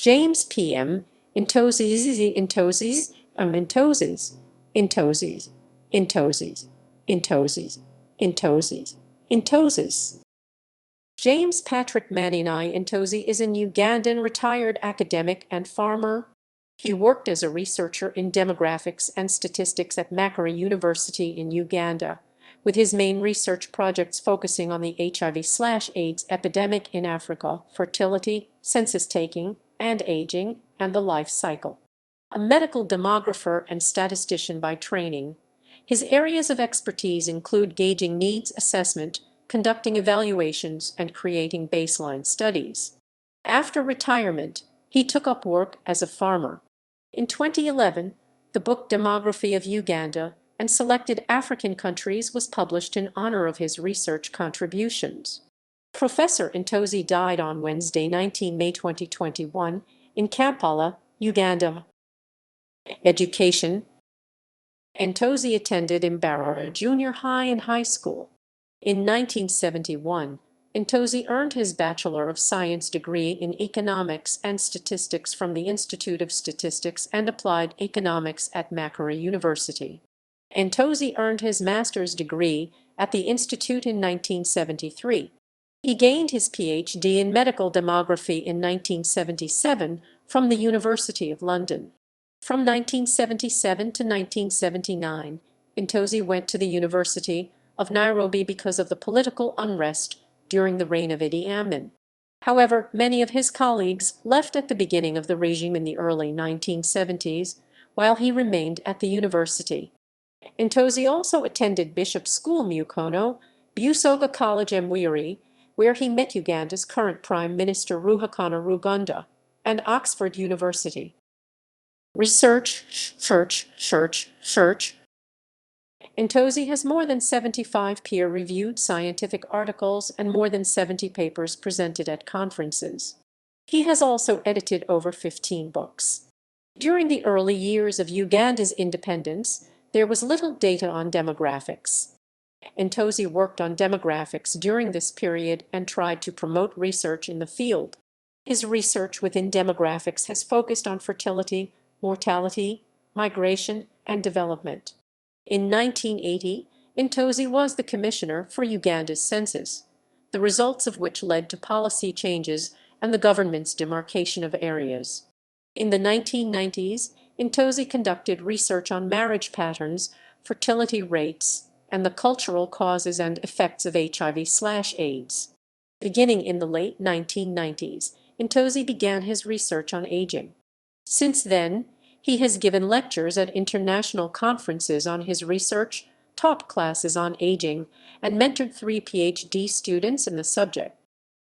James P.M. Ntozi, Ntozis, Ntozis, Ntozis, Ntozis, Ntozis, Ntozis, Ntozis. James Patrick Manyenye Ntozi is an Ugandan retired academic and farmer. He worked as a researcher in demographics and statistics at Makerere University in Uganda, with his main research projects focusing on the HIV/AIDS epidemic in Africa, fertility, census-taking and aging, and the life cycle. A medical demographer and statistician by training, his areas of expertise include gauging needs assessment, conducting evaluations, and creating baseline studies. After retirement, he took up work as a farmer. In 2011, the book Demography of Uganda and Selected African Countries was published in honor of his research contributions. Professor Ntozi died on Wednesday, 19 May 2021, in Kampala, Uganda. Education. Ntozi attended Mbarara Junior High and High School. In 1971, Ntozi earned his Bachelor of Science degree in Economics and Statistics from the Institute of Statistics and Applied Economics at Makerere University. Ntozi earned his master's degree at the institute in 1973. He gained his PhD in medical demography in 1977 from the University of London. From 1977 to 1979, Ntozi went to the University of Nairobi because of the political unrest during the reign of Idi Amin. However, many of his colleagues left at the beginning of the regime in the early 1970s, while he remained at the university. Ntozi also attended Bishop's School Mukono, Busoga College Mwiri, where he met Uganda's current Prime Minister Ruhakana Rugunda, and Oxford University. Research. Ntozi has more than 75 peer-reviewed scientific articles and more than 70 papers presented at conferences. He has also edited over 15 books. During the early years of Uganda's independence, there was little data on demographics. Ntozi worked on demographics during this period and tried to promote research in the field. His research within demographics has focused on fertility, mortality, migration, and development. In 1980, Ntozi was the commissioner for Uganda's census, the results of which led to policy changes and the government's demarcation of areas. In the 1990s, Ntozi conducted research on marriage patterns, fertility rates, and the cultural causes and effects of HIV/AIDS. Beginning in the late 1990s, Ntozi began his research on aging. Since then, he has given lectures at international conferences on his research, taught classes on aging, and mentored 3 PhD students in the subject.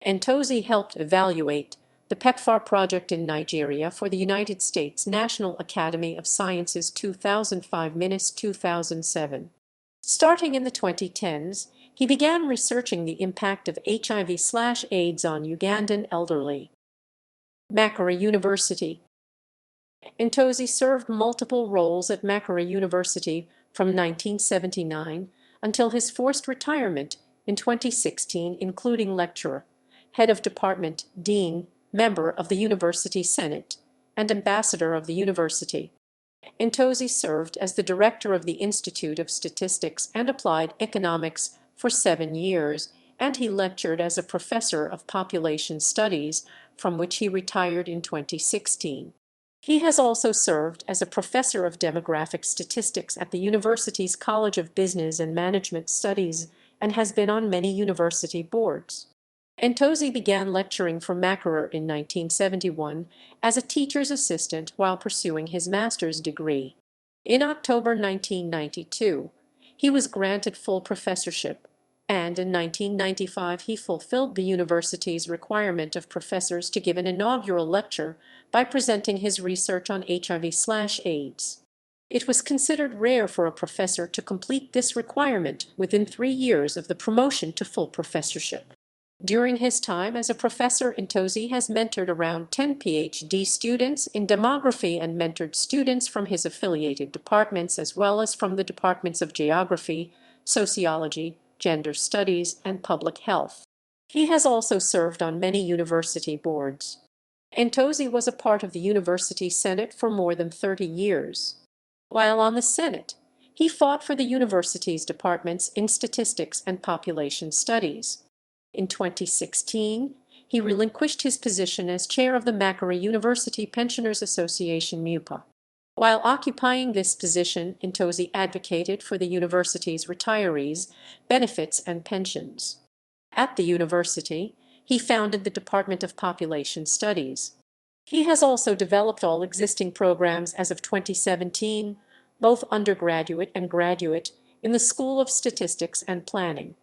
Ntozi helped evaluate the PEPFAR project in Nigeria for the United States National Academy of Sciences 2005–2007. Starting in the 2010s, he began researching the impact of HIV/AIDS on Ugandan elderly. Makerere University. Ntozi served multiple roles at Makerere University from 1979 until his forced retirement in 2016, including lecturer, head of department, dean, member of the University Senate, and ambassador of the university. Ntozi served as the director of the Institute of Statistics and Applied Economics for 7 years, and he lectured as a professor of population studies, from which he retired in 2016. He has also served as a professor of demographic statistics at the university's College of Business and Management Studies and has been on many university boards. Ntozi began lecturing for Makerere in 1971 as a teacher's assistant while pursuing his master's degree. In October 1992, he was granted full professorship, and in 1995 he fulfilled the university's requirement of professors to give an inaugural lecture by presenting his research on HIV/AIDS. It was considered rare for a professor to complete this requirement within 3 years of the promotion to full professorship. During his time as a professor, Ntozi has mentored around 10 PhD students in demography and mentored students from his affiliated departments as well as from the departments of geography, sociology, gender studies, and public health. He has also served on many university boards. Ntozi was a part of the university senate for more than 30 years. While on the senate, he fought for the university's departments in statistics and population studies. In 2016, he relinquished his position as chair of the Makerere University Pensioners Association MUPA. While occupying this position, Ntozi advocated for the university's retirees' benefits and pensions. At the university, he founded the Department of Population Studies. He has also developed all existing programs as of 2017, both undergraduate and graduate, in the School of Statistics and Planning.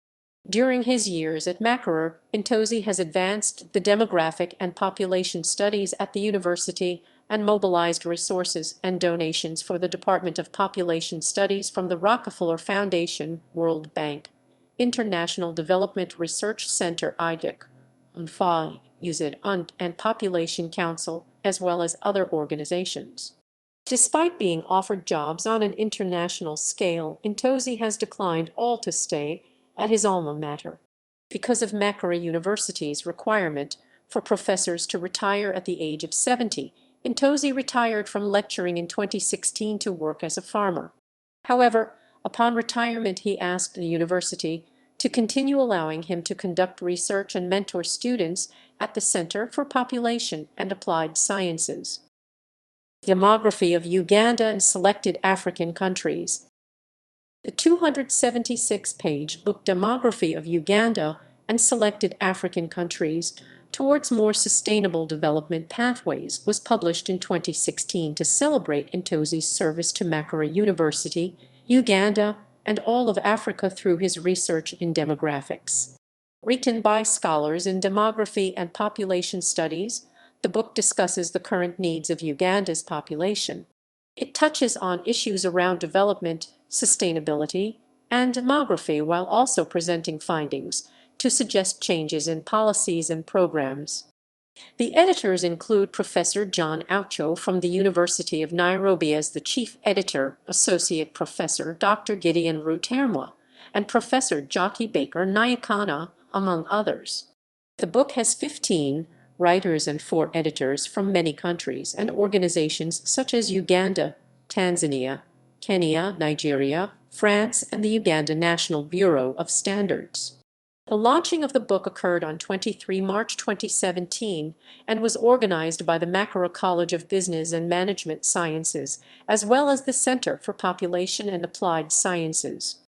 During his years at Makerere, Ntozi has advanced the demographic and population studies at the university and mobilized resources and donations for the Department of Population Studies from the Rockefeller Foundation, World Bank, International Development Research Center (IDIC), UNFI, USAID, and Population Council, as well as other organizations. Despite being offered jobs on an international scale, Ntozi has declined all to stay at his alma mater. Because of Makerere University's requirement for professors to retire at the age of 70, Ntozi retired from lecturing in 2016 to work as a farmer. However, upon retirement he asked the university to continue allowing him to conduct research and mentor students at the Center for Population and Applied Sciences. Demography of Uganda and Selected African Countries. The 276-page book Demography of Uganda and Selected African Countries Towards More Sustainable Development Pathways was published in 2016 to celebrate Ntozi's service to Makerere University, Uganda, and all of Africa through his research in demographics. Written by scholars in demography and population studies, the book discusses the current needs of Uganda's population. It touches on issues around development, sustainability, and demography while also presenting findings to suggest changes in policies and programs. The editors include Professor John Aucho from the University of Nairobi as the chief editor, Associate Professor Dr. Gideon Rutermwa, and Professor Jockey Baker Nyakana, among others. The book has 15 writers and 4 editors from many countries and organizations such as Uganda, Tanzania, Kenya, Nigeria, France, and the Uganda National Bureau of Standards. The launching of the book occurred on 23 March 2017 and was organized by the Makerere College of Business and Management Sciences, as well as the Center for Population and Applied Sciences.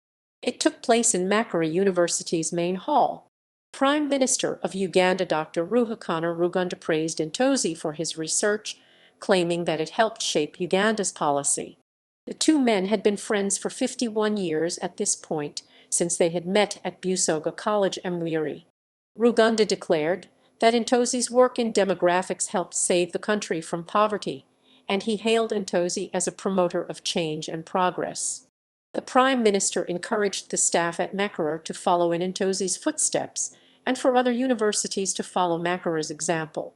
It took place in Makerere University's main hall. Prime Minister of Uganda Dr. Ruhakana Rugunda praised Ntozi for his research, claiming that it helped shape Uganda's policy. The two men had been friends for 51 years at this point, since they had met at Busoga College Mwiri. Rugunda declared that Ntozi's work in demographics helped save the country from poverty, and he hailed Ntozi as a promoter of change and progress. The Prime Minister encouraged the staff at Makerere to follow in Ntozi's footsteps and for other universities to follow Makerere's example.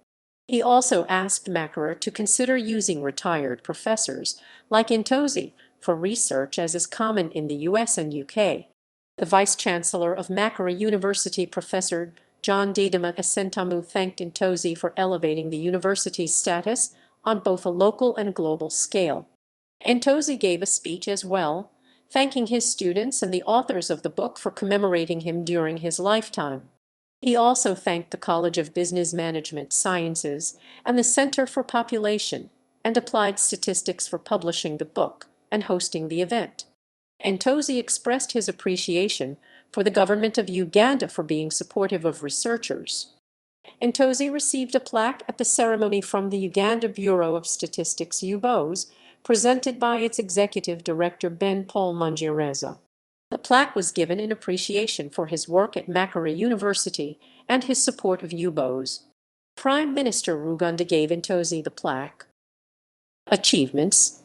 He also asked Makerere to consider using retired professors like Ntozi for research, as is common in the US and UK. The Vice-Chancellor of Makerere University, Professor John Didima Asentamu, thanked Ntozi for elevating the university's status on both a local and global scale. Ntozi gave a speech as well, thanking his students and the authors of the book for commemorating him during his lifetime. He also thanked the College of Business Management Sciences and the Center for Population and Applied Statistics for publishing the book and hosting the event. Ntozi expressed his appreciation for the government of Uganda for being supportive of researchers. Ntozi received a plaque at the ceremony from the Uganda Bureau of Statistics (UBOS), presented by its executive director Ben Paul Mungereza. The plaque was given in appreciation for his work at Makerere University and his support of UBOS. Prime Minister Rugunda gave Ntozi the plaque. Achievements.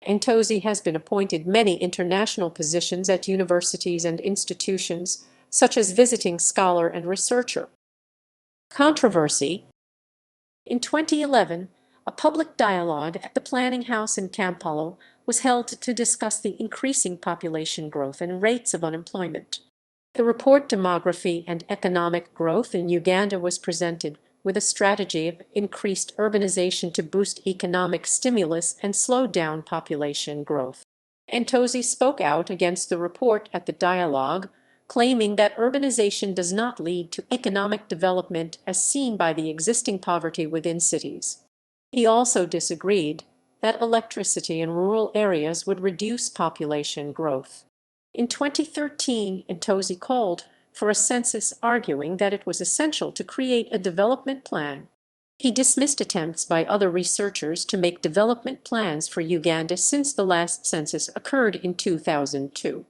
Ntozi has been appointed many international positions at universities and institutions, such as visiting scholar and researcher. Controversy. In 2011, a public dialogue at the Planning House in Kampala was held to discuss the increasing population growth and rates of unemployment. The report Demography and Economic Growth in Uganda was presented with a strategy of increased urbanization to boost economic stimulus and slow down population growth. Ntozi spoke out against the report at the dialogue, claiming that urbanization does not lead to economic development as seen by the existing poverty within cities. He also disagreed that electricity in rural areas would reduce population growth. In 2013, Ntozi called for a census, arguing that it was essential to create a development plan. He dismissed attempts by other researchers to make development plans for Uganda since the last census occurred in 2002.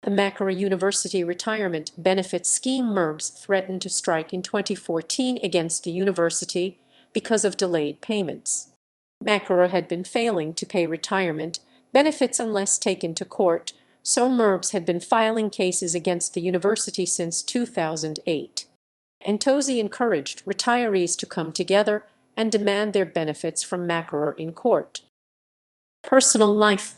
The Makerere University Retirement Benefit Scheme MERBs threatened to strike in 2014 against the university because of delayed payments. Makerere had been failing to pay retirement benefits unless taken to court, so MERBs had been filing cases against the university since 2008. Ntozi encouraged retirees to come together and demand their benefits from Makerere in court. Personal life.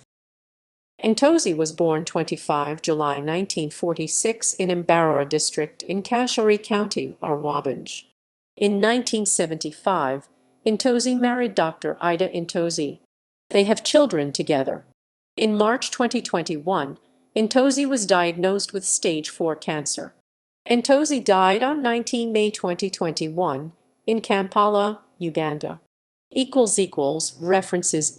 Ntozi was born 25 July 1946 in Mbarara district in Kashory County, Rwabunge. In 1975, Ntozi married Dr. Ida Ntozi. They have children together. In March 2021, Ntozi was diagnosed with stage 4 cancer. Ntozi died on 19 May 2021 in Kampala, Uganda. References